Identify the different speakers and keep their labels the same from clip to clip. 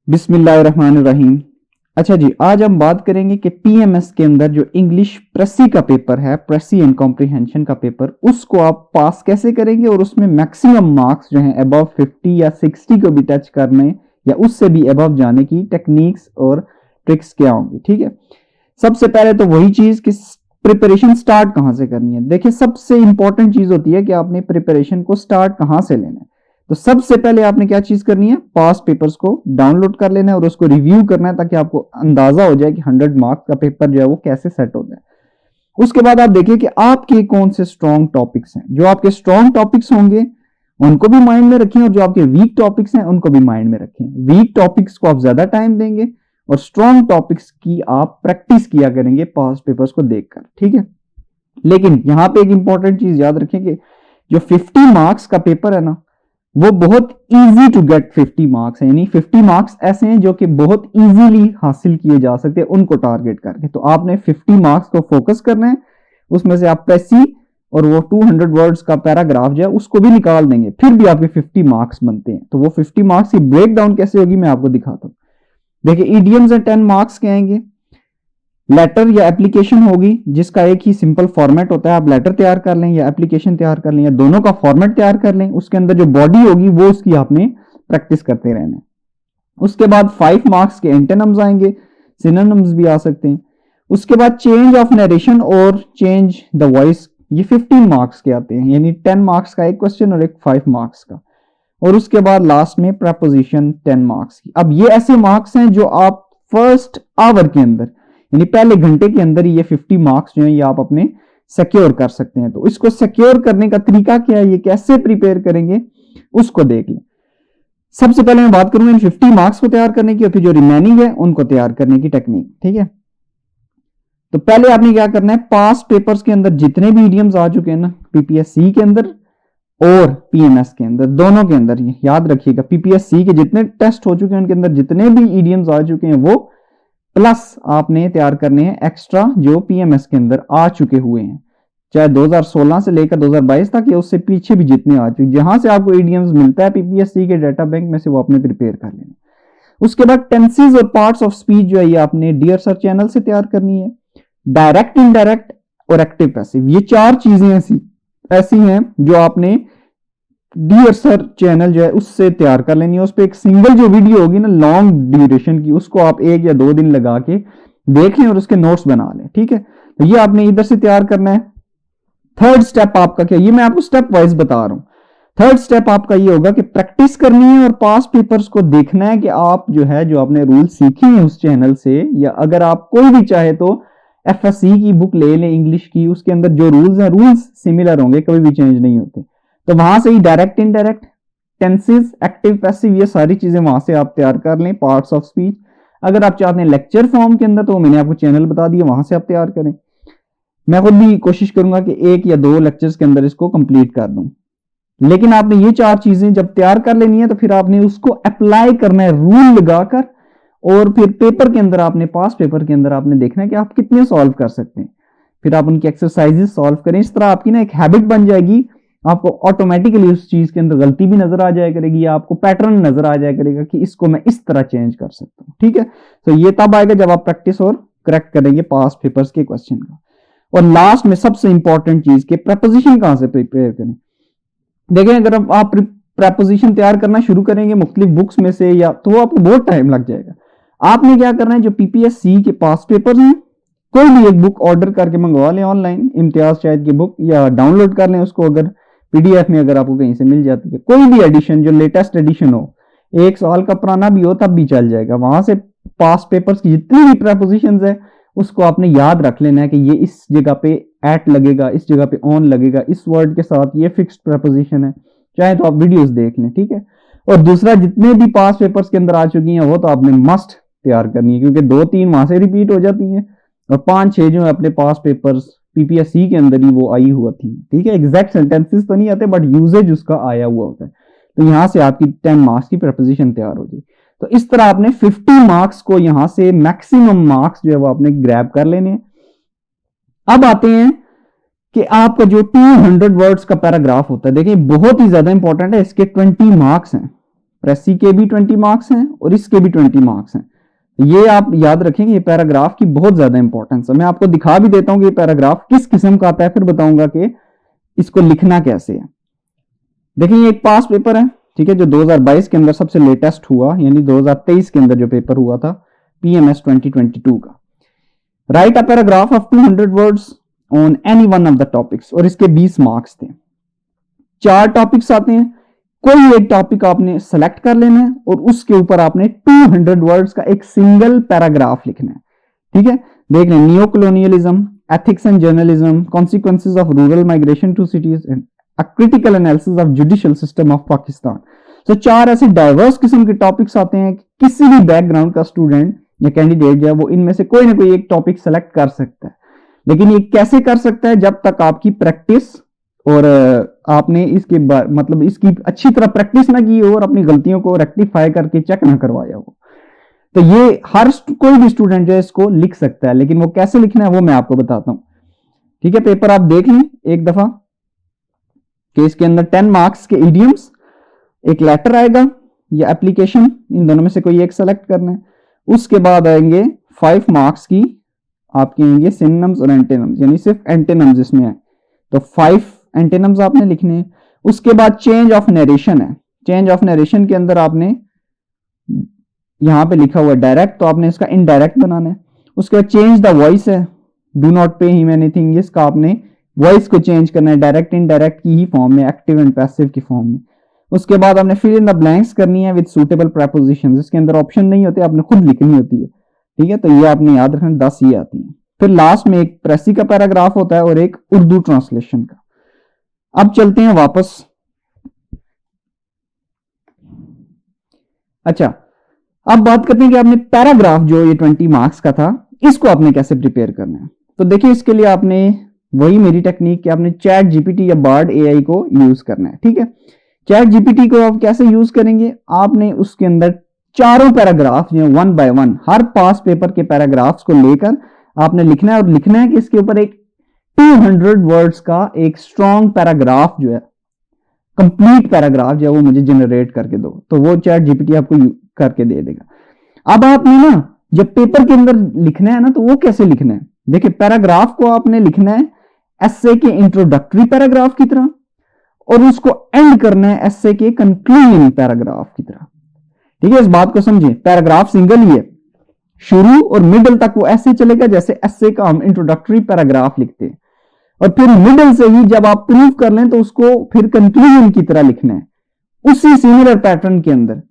Speaker 1: बिस्मिल्लाहिर्रहमानिर्रहीम। अच्छा जी, आज हम बात करेंगे कि पीएमएस के अंदर जो इंग्लिश प्रेसी का पेपर है, प्रेसी एंड कॉम्प्रिहेंशन का पेपर, उसको आप पास कैसे करेंगे और उसमें मैक्सिमम मार्क्स जो हैं अबव 50 या 60 को भी टच करने या उससे भी अबव जाने की टेक्निक्स और ट्रिक्स क्या होंगी। ठीक है, सबसे पहले तो वही चीज कि प्रिपरेशन स्टार्ट कहां से करनी है। देखिए, सबसे इंपॉर्टेंट चीज होती है कि आपने प्रिपरेशन को स्टार्ट कहां से लेना है। तो सबसे पहले आपने क्या चीज करनी है, पास्ट पेपर्स को डाउनलोड कर लेना है और उसको रिव्यू करना है ताकि आपको अंदाजा हो जाए कि 100 मार्क्स का पेपर जो है वो कैसे सेट होता है। उसके बाद आप देखिए कि आपके कौन से स्ट्रॉन्ग टॉपिक्स हैं। जो आपके स्ट्रॉन्ग टॉपिक्स होंगे उनको भी माइंड में रखें और जो आपके वीक टॉपिक्स हैं उनको भी माइंड में रखें। वीक टॉपिक्स को आप ज्यादा टाइम देंगे और स्ट्रॉन्ग टॉपिक्स की आप प्रैक्टिस किया करेंगे पास्ट पेपर्स को देखकर। ठीक है, लेकिन यहां पे एक इंपॉर्टेंट चीज याद रखें कि जो 50 मार्क्स का पेपर है ना, वो बहुत इजी टू गेट 50 मार्क्स है। यानी 50 मार्क्स ऐसे हैं जो कि बहुत इजीली हासिल किए जा सकते हैं उनको टारगेट करके। तो आपने 50 मार्क्स को फोकस करना है, उसमें से आप प्रेसी और वो 200 वर्ड्स का पैराग्राफ जो है उसको भी निकाल देंगे, फिर भी आपके 50 मार्क्स बनते हैं। तो वो 50 मार्क्स की ब्रेक डाउन कैसे होगी मैं आपको दिखाता हूं। देखिए, ईडियम्स 10 मार्क्स के आएंगे। लेटर या एप्लीकेशन होगी जिसका एक ही सिंपल फॉर्मेट होता है। आप लेटर तैयार कर लें या एप्लीकेशन तैयार कर लें या दोनों का फॉर्मेट तैयार कर लें, उसके अंदर जो बॉडी होगी वो उसकी आपने प्रैक्टिस करते रहना है। उसके बाद 5 मार्क्स के एंटोनिम्स आएंगे, सिनोनिम्स भी आ सकते हैं। उसके बाद चेंज ऑफ नरेशन और चेंज द वॉइस, ये 15 मार्क्स के आते हैं। यानी 10 मार्क्स का एक क्वेश्चन और एक 5 मार्क्स का। और उसके बाद लास्ट में प्रपोजिशन 10 मार्क्स की। अब ये ऐसे मार्क्स हैं जो आप फर्स्ट आवर के अंदर यानी पहले घंटे के अंदर ही ये 50 मार्क्स जो है ये आप अपने सिक्योर कर सकते हैं। तो इसको सिक्योर करने का तरीका क्या है, ये कैसे प्रिपेयर करेंगे उसको देख लें। सबसे पहले मैं बात करूंगा इन 50 मार्क्स को तैयार करने की और फिर जो रिमेनिंग है उनको तैयार करने की टेक्निक। ठीक है, तो पहले आपने क्या करना है, पास्ट पेपर्स के अंदर जितने भी इडियम्स आ चुके हैं ना, पीपीएससी के अंदर और पीएमएस के अंदर, दोनों के अंदर, ये याद रखिएगा, पीपीएससी के जितने टेस्ट हो चुके हैं उनके अंदर जितने भी इडियम्स आ चुके हैं वो प्लस आपने तैयार करने हैं एक्स्ट्रा जो पीएमएस के अंदर आ चुके हुए हैं, चाहे 2016 से लेकर 2022 तक या उससे पीछे भी जितने आ चुके, जहां से आपको ईडीएम्स मिलता है पीपीएससी के डाटा बैंक में से, वो आपने प्रिपेयर कर लेना। उसके बाद टेंसेस और पार्ट्स ऑफ स्पीच जो है ये आपने डियर सर चैनल से तैयार करनी है। डायरेक्ट, इनडायरेक्ट और एक्टिव पैसिव, ये 4 चीजें ऐसी हैं जो आपने डियर सर चैनल जो है उससे तैयार कर लेनी है। उस पर एक सिंगल जो वीडियो होगी ना लॉन्ग ड्यूरेशन की, उसको आप 1 या 2 दिन लगा के देख लें और उसके नोट्स बना लें। ठीक है, तो ये आपने इधर से तैयार करना है। थर्ड स्टेप आपका क्या, ये मैं आपको स्टेप वाइज बता रहा हूं। थर्ड स्टेप आपका ये होगा कि प्रैक्टिस करनी है और पास्ट पेपर्स को देखना है कि आप जो है जो आपने रूल सीखे हैं उस चैनल से, या अगर आप कोई भी चाहे तो एफएससी की बुक ले लें इंग्लिश की, उसके अंदर जो रूल्स हैं रूल्स सिमिलर होंगे, कभी भी चेंज नहीं होते। तो वहां से ही direct, indirect, tenses, active passive, ये सारी चीजें वहां से आप तैयार कर लें। पार्ट्स ऑफ स्पीच अगर आप चाहते हैं लेक्चर फॉर्म के अंदर तो मैंने आपको चैनल बता दिया, वहां से आप तैयार करें। मैं खुद भी कोशिश करूंगा कि 1 या 2 लेक्चर्स के अंदर इसको कंप्लीट कर दूं। लेकिन आपने ये 4 चीजें जब तैयार कर लेनी है तो फिर आपने उसको अप्लाई करना है रूल लगाकर, और फिर पेपर के अंदर आपने, पास पेपर के अंदर आपने देखना है कि आप कितने सॉल्व कर सकते हैं। फिर आप उनकी एक्सरसाइजेस सॉल्व करें। इस तरह आपकी ना एक हैबिट बन जाएगी, आपको ऑटोमेटिकली उस चीज के अंदर गलती भी नजर आ जाया करेगी, आपको पैटर्न नजर आ जाया करेगा कि इसको मैं इस तरह चेंज कर सकता हूं। ठीक है, तो ये तब आएगा जब आप प्रैक्टिस और करेक्ट करेंगे पास्ट पेपर्स के क्वेश्चन का। और लास्ट में सबसे इंपॉर्टेंट चीज के प्रपोजिशन कहां से प्रिपेयर करें। देखें, अगर आप प्रपोजिशन तैयार करना शुरू करेंगे मुख्तलिफ बुक्स में से, या तो आपको बहुत टाइम लग जाएगा। आपने क्या करना है, जो पीपीएससी के पास्ट पेपर हैं कोई भी एक बुक ऑर्डर करके मंगवा लें ऑनलाइन, इम्तियाज शाहिद की बुक, या डाउनलोड कर लें उसको, अगर पीडीएफ में अगर आपको कहीं से मिल जाती है। कोई भी एडिशन जो लेटेस्ट एडिशन हो, 1 साल का पुराना भी हो तब भी चल जाएगा। वहां से पास्ट पेपर्स की जितनी भी प्रपोजिशंस है उसको आपने याद रख लेना है कि ये इस जगह पे एट लगेगा, इस जगह पे ऑन लगेगा, इस वर्ड के साथ ये फिक्स्ड प्रपोजिशन है। चाहे तो आप वीडियोस देख लें। ठीक है, और दूसरा, जितने भी पास्ट पेपर्स के अंदर आ चुकी हैं वो तो आपने मस्ट तैयार करनी है, क्योंकि 2-3 वहां से रिपीट हो जाती हैं और 5-6 जो है अपने पास्ट पेपर्स पीपीएससी के अंदर ही वो आई हुआ थी। ठीक है, एग्जैक्ट सेंटेंसेस तो नहीं आते बट यूजेज उसका आया हुआ होता है। तो यहां से आपकी 10 मार्क्स की प्रपोजिशन तैयार हो जाए। तो इस तरह आपने 50 मार्क्स को यहां से मैक्सिमम मार्क्स जो है वो आपने ग्रैब कर लेने। अब आते हैं कि आपका जो 200 वर्ड्स का पैराग्राफ होता है, देखिए बहुत ही ज्यादा इंपॉर्टेंट है, इसके 20 मार्क्स हैं। प्रेसी के भी 20 मार्क्स हैं और इसके भी 20 मार्क्स हैं। ये आप याद रखेंगे, ये पैराग्राफ की बहुत ज्यादा इंपॉर्टेंस है। मैं आपको दिखा भी देता हूं कि ये पैराग्राफ किस किस्म का आता है, फिर बताऊंगा कि इसको लिखना कैसे है। देखिए ये एक पास पेपर है, ठीक है, जो 2022 के अंदर सबसे लेटेस्ट हुआ, यानी 2023 के अंदर जो पेपर हुआ था पीएमएस 2022 का। Right a paragraph of 200 words on any one of the topics, और इसके 20 मार्क्स थे। 4 टॉपिक्स आते हैं, कोई एक टॉपिक आपने सेलेक्ट कर लेना है और उसके ऊपर आपने 200 वर्ड्स का एक सिंगल पैराग्राफ लिखना है, ठीक है। देख लें, neo colonialism, ethics and journalism, consequences of rural migration to cities and a critical analysis of judicial system of Pakistan. तो 4 ऐसे डाइवर्स किस्म के टॉपिक्स आते हैं, किसी भी बैकग्राउंड का स्टूडेंट या कैंडिडेट जो है वो इनमें से कोई ना कोई एक टॉपिक सेलेक्ट कर सकता है। लेकिन ये कैसे कर सकता है, जब तक आपकी प्रैक्टिस और आपने इसके मतलब इसकी अच्छी तरह प्रैक्टिस ना की हो और अपनी गलतियों को रेक्टिफाई करके चेक ना करवाया हो। तो ये हर कोई भी स्टूडेंट जो है इसको लिख सकता है, लेकिन वो कैसे लिखना है वो मैं आपको बताता हूं, ठीक है। पेपर आप देख लें एक दफा कि इसके अंदर 10 मार्क्स के इडियम्स, एक लेटर आएगा या एप्लीकेशन, इन दोनों में से कोई एक सेलेक्ट करना है। उसके बाद आएंगे 5 मार्क्स की आपके आएंगे सिनोनिम्स और एंटोनिम्स, यानी सिर्फ एंटोनिम्स इसमें है, तो 5 एंटोनिम्स आपने लिखने हैं। उसके बाद चेंज ऑफ नरेशन है, चेंज ऑफ नरेशन के अंदर आपने यहां पे लिखा हुआ है डायरेक्ट, तो आपने इसका इनडायरेक्ट बनाना है। उसके बाद चेंज द वॉइस है, do not pay him anything, इसका आपने वॉइस को चेंज करना है डायरेक्ट इनडायरेक्ट की ही फॉर्म में, एक्टिव एंड पैसिव की फॉर्म में। उसके बाद आपने फिल इन द ब्लैंक्स करनी है विद सूटेबल प्रेपोजिशंस, इसके अंदर ऑप्शन नहीं होते, आपने खुद लिखनी होती है, ठीक है। तो ये आपने याद रखना, 10 ये आती है। फिर लास्ट में एक प्रेसी का पैराग्राफ होता है और एक उर्दू ट्रांसलेशन का। अब चलते हैं वापस, अच्छा अब बात करते हैं कि आपने पैराग्राफ जो ये 20 मार्क्स का था इसको आपने कैसे प्रिपेयर करना है। तो देखिए इसके लिए आपने वही मेरी टेक्निक कि आपने चैट जीपीटी या बार्ड एआई को यूज करना है, ठीक है। चैट जीपीटी को आप कैसे यूज करेंगे, आपने उसके अंदर चारों पैराग्राफ जो 1 बाय 1 हर पास पेपर के पैराग्राफ्स को लेकर आपने लिखना है, और लिखना है कि इसके ऊपर एक 200 वर्ड्स का एक स्ट्रॉन्ग पैराग्राफ जो है, कंप्लीट पैराग्राफ जो है वो मुझे जनरेट करके दो, तो वो चैट जीपीटी आपको करके दे देगा। अब आपने ना जब पेपर के अंदर लिखना है ना, तो वो कैसे लिखना है, देखिए पैराग्राफ को आपने लिखना है एस्से के इंट्रोडक्टरी पैराग्राफ की तरह, और उसको एंड करना है एस्से के कंक्लूजन पैराग्राफ की तरह, ठीक है। इस बात को समझिए, पैराग्राफ सिंगल ही है, शुरू और मिडल तक वो ऐसे चलेगा जैसे एस्से का हम इंट्रोडक्टरी पैराग्राफ लिखते हैं, और फिर मिडल से ही जब आप प्रूव कर लें तो उसको फिर कंक्लूजन की तरह लिखना है, उसी सिमिलर पैटर्न के अंदर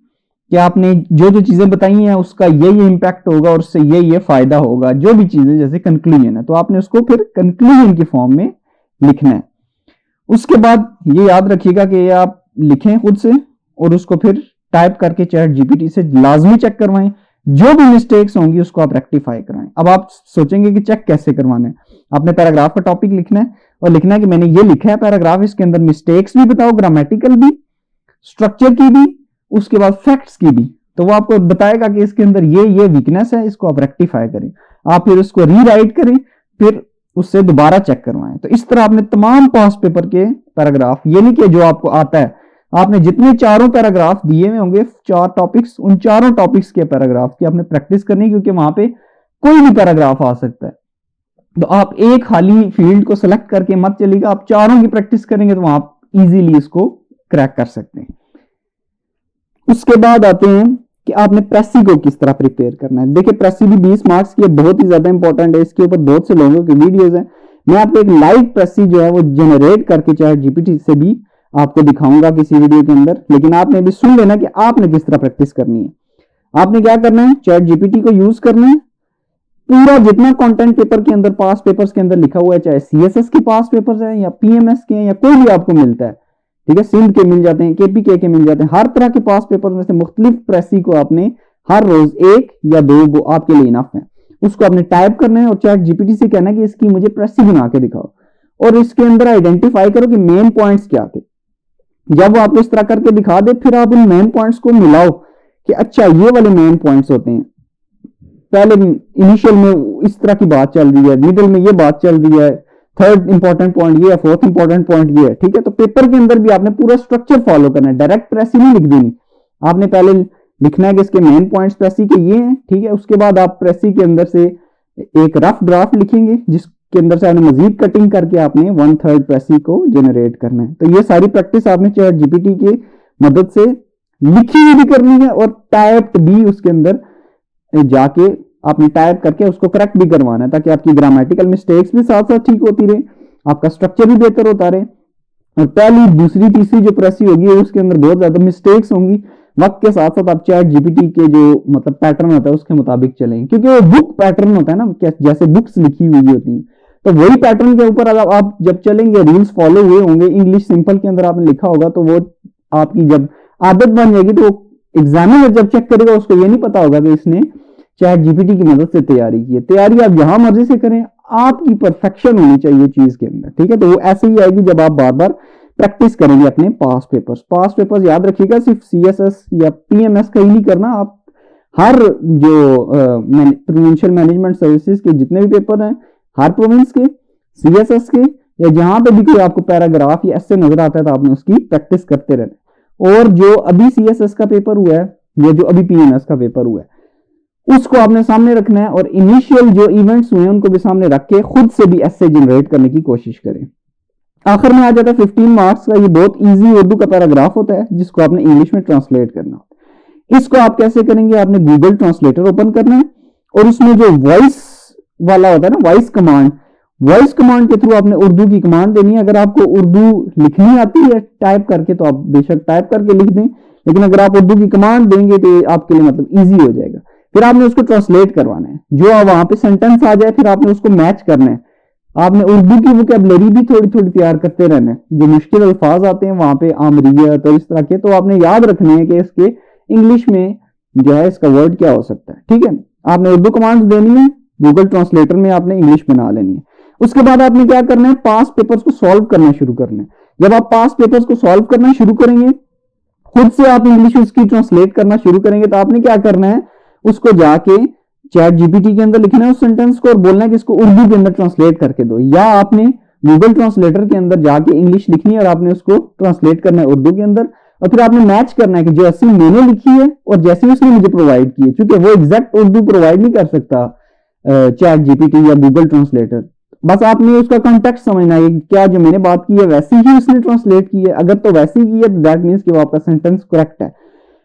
Speaker 1: कि आपने जो जो चीजें बताई हैं उसका ये इंपैक्ट होगा और उससे ये फायदा होगा, जो भी चीजें जैसे कंक्लूजन है तो आपने उसको फिर कंक्लूजन की फॉर्म में लिखना है। उसके बाद ये याद रखिएगा कि आप लिखें खुद से और उसको फिर टाइप करके चैट जीपीटी से लाजमी चेक करवाएं, जो भी मिस्टेक्स होंगी उसको आप रेक्टिफाई कराएं। अब आप सोचेंगे कि चेक कैसे करवाना है, आपने पैराग्राफ का टॉपिक लिखना है और लिखना है कि मैंने ये लिखा है पैराग्राफ, इसके अंदर मिस्टेक्स भी बताओ, ग्रामेटिकल भी, स्ट्रक्चर की भी, उसके बाद फैक्ट्स की भी, तो वो आपको बताएगा कि इसके अंदर ये वीकनेस है, इसको आप रेक्टिफाई करें। आप फिर उसको रीराइट करें, फिर उससे दोबारा चेक करवाएं। तो इस तरह आपने तमाम पास पेपर के पैराग्राफ, ये नहीं कि जो आपको आता है, आपने जितने चारों पैराग्राफ दिए हुए होंगे 4 टॉपिक्स, उन चारों टॉपिक्स के पैराग्राफ की आपने प्रैक्टिस करनी, क्योंकि वहां पे कोई भी पैराग्राफ आ सकता है। तो आप एक खाली फील्ड को सिलेक्ट करके मत चलिएगा, आप चारों की प्रैक्टिस करेंगे तो आप इजीली इसको क्रैक कर सकते हैं। उसके बाद आते हैं कि आपने प्रेसी को किस तरह प्रिपेयर करना है। देखिए प्रेसी भी 20 मार्क्स की बहुत ही ज्यादा इंपॉर्टेंट है, इसके ऊपर बहुत से लोगों की वीडियोस हैं। मैं आपको एक लाइव प्रेसी जो है वो जनरेट करके चैट जीपीटी से भी आपको दिखाऊंगा किसी वीडियो के अंदर, लेकिन आपने भी सुन लेना कि आपने किस तरह प्रैक्टिस करनी है। आपने क्या करना है, चैट जीपीटी को यूज करना है, पूरा जितना कंटेंट पेपर के अंदर पास पेपर्स के अंदर लिखा हुआ है, चाहे सीएसएस के पास पेपर्स है या पीएमएस के हैं या कोई भी आपको मिलता है, ठीक है, सिंध के मिल जाते हैं, केपीके के मिल जाते हैं, हर तरह के पास पेपर में से मुख्तलिफ प्रेसी को आपने हर रोज 1 या 2 वो आपके लिए इनफ है, उसको आपने टाइप करना है और चैट जीपीटी से कहना है कि इसकी मुझे प्रेसी बना के दिखाओ, और इसके अंदर आइडेंटिफाई करो कि मेन पॉइंट्स क्या थे। जब वो आपको इस तरह करके दिखा दे, फिर आप उन मेन पॉइंट्स को मिलाओ कि अच्छा ये वाले मेन पॉइंट्स होते हैं, पहले इनिशियल में इस तरह की बात चल रही है, मिडिल में ये बात चल रही है, थर्ड इंपॉर्टेंट पॉइंट ये है, फोर्थ इंपॉर्टेंट पॉइंट ये है, ठीक है। तो पेपर के अंदर भी आपने पूरा स्ट्रक्चर फॉलो करना है, डायरेक्ट प्रेसी नहीं लिख देनी, आपने पहले लिखना है कि इसके मेन पॉइंट्स प्रेसी के ये हैं, ठीक है। उसके बाद आप प्रेसी के अंदर से एक रफ ड्राफ्ट लिखेंगे जिसके अंदर से आपने मजीद कटिंग करके आपने 1/3 प्रेसी को जनरेट करना है। तो ये सारी प्रैक्टिस आपने चैट जीपीटी की मदद से लिखी हुई भी करनी है और टाइप्ड भी उसके अंदर जाके आपने टाइप करके उसको करेक्ट भी करवाना है, ताकि आपकी ग्रामेटिकल मिस्टेक्स भी साथ साथ ठीक होती रहे, आपका स्ट्रक्चर भी बेहतर होता रहे। और पहली, दूसरी, तीसरी जो प्रेसी होगी उसके अंदर बहुत ज्यादा मिस्टेक्स होंगी। वक्त के साथ साथ आप चैट जीपीटी के जो मतलब पैटर्न होता है उसके मुताबिक चलेंगे, क्योंकि वो बुक पैटर्न होता है ना, जैसे बुक्स लिखी हुई होती है, तो वही पैटर्न के ऊपर अगर आप जब चलेंगे, रूल्स फॉलो हुए होंगे, इंग्लिश सिंपल के अंदर आपने लिखा होगा, तो वो आपकी जब आदत बन जाएगी तो एग्जामिनर जब चेक करेगा उसको ये नहीं पता होगा कि इसने चैट जीपीटी की मदद से तैयारी की है। तैयारी आप जहां मर्जी से करें, आपकी परफेक्शन होनी चाहिए चीज के अंदर, ठीक है। तो वो ऐसे ही आएगी जब आप बार बार प्रैक्टिस करेंगे अपने पास पेपर्स याद रखिएगा, सिर्फ सीएसएस या पीएमएस का ही नहीं करना, आप हर जो प्रोविंशियल मैनेजमेंट सर्विसेज के जितने भी पेपर हैं, हर प्रोविंस के, सीएसएस के, या जहां पे भी कोई आपको पैराग्राफ या ऐसे नजर आता है तो आपने उसकी प्रैक्टिस करते रहना। और जो अभी सीएसएस का पेपर हुआ है या जो अभी पीएमएस का पेपर हुआ है उसको आपने सामने रखना है, और इनिशियल जो इवेंट्स हुए हैं उनको भी सामने रख के खुद से भी ऐसे जनरेट करने की कोशिश करें। आखिर में आ जाता है 15 मार्क्स का, ये बहुत इजी उर्दू का पैराग्राफ होता है जिसको आपने इंग्लिश में ट्रांसलेट करना होता है। इसको आप कैसे करेंगे, आपने गूगल ट्रांसलेटर ओपन करना है और उसमें जो वॉइस वाला होता है ना, वॉइस कमांड के थ्रू आपने उर्दू की कमांड देनी है। अगर आपको उर्दू लिखनी आती है टाइप करके तो आप बेशक टाइप करके लिख दें, लेकिन अगर आप उर्दू की कमांड देंगे तो आपके लिए मतलब ईजी हो जाएगा। फिर आपने उसको ट्रांसलेट करवाना है, जो वहां पे सेंटेंस आ जाए फिर आपने उसको मैच करना है। आपने उर्दू की वोकैबुलरी भी थोड़ी थोड़ी तैयार करते रहना है, जो मुश्किल अल्फाज आते हैं वहां पे आमरियत और इस तरह के, तो आपने याद रखने हैं कि इसके इंग्लिश में जो है इसका वर्ड क्या हो सकता है, ठीक है। आपने उर्दू कमांड देनी है, गूगल ट्रांसलेटर में आपने इंग्लिश बना लेनी है। उसके बाद आपने क्या करना है, पास पेपर्स को सॉल्व करना शुरू करना है। जब आप पास पेपर्स को सॉल्व करना शुरू करेंगे, खुद से आप इंग्लिश उसकी ट्रांसलेट करना शुरू करेंगे, तो आपने क्या करना है, उसको जाके चैट जीपीटी के अंदर लिखना है उस सेंटेंस को और बोलना है कि इसको उर्दू के अंदर ट्रांसलेट करके दो, या आपने गूगल ट्रांसलेटर के अंदर जाके इंग्लिश लिखनी है और आपने उसको ट्रांसलेट करना है उर्दू के अंदर, और फिर आपने मैच करना है कि जैसी मैंने लिखी है और जैसी उसने मुझे प्रोवाइड की है, क्योंकि वो एग्जैक्ट उर्दू प्रोवाइड नहीं कर सकता चैट जीपीटी या गूगल ट्रांसलेटर। बस आपने उसका कॉन्टेक्स्ट समझना है, क्या जो मैंने बात की है वैसी ही उसने ट्रांसलेट की है। अगर तो वैसी की है तो दैट मीन्स कि वो आपका सेंटेंस करेक्ट है।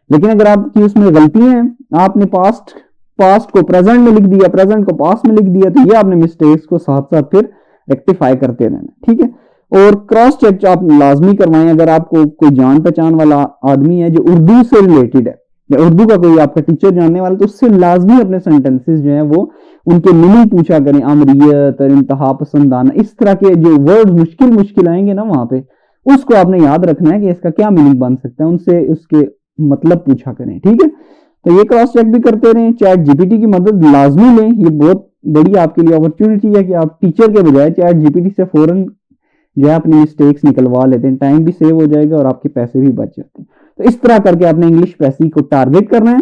Speaker 1: लेकिन अगर आपकी उसमें गलतियां हैं, आपने पास्ट को प्रेजेंट में लिख दिया, प्रेजेंट को पास्ट में लिख दिया, तो ये आपने मिस्टेक्स को साथ साथ फिर रेक्टिफाई करते रहना, ठीक है। और क्रॉस चेक आप लाजमी करवाएं। अगर आपको कोई जान पहचान वाला आदमी है जो उर्दू से रिलेटेड है या उर्दू का कोई आपका टीचर जानने वाला, तो उससे लाजमी अपने सेंटेंसेस जो है वो उनके मीनिंग पूछा करें। अमरियत और इंतहा पसंदाना, इस तरह के जो वर्ड मुश्किल आएंगे ना वहां पे, उसको आपने याद रखना है कि इसका क्या मीनिंग बन सकता है, उनसे उसके मतलब पूछा करें, ठीक है। तो ये क्रॉस चेक भी करते रहें, चैट जीपीटी की मदद लाजमी लें। ये बहुत बड़ी आपके लिए अपॉर्चुनिटी है कि आप टीचर के बजाय चैट जीपीटी से फौरन जो है अपनी मिस्टेक्स निकलवा लेते हैं, टाइम भी सेव हो जाएगा और आपके पैसे भी बच जाते हैं। तो इस तरह करके आपने इंग्लिश प्रेसी को टारगेट करना है।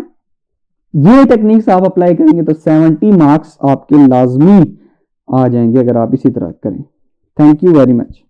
Speaker 1: ये टेक्निक्स आप अप्लाई करेंगे तो 70 मार्क्स आपके लाजमी आ जाएंगे अगर आप इसी तरह करें। Thank you very much.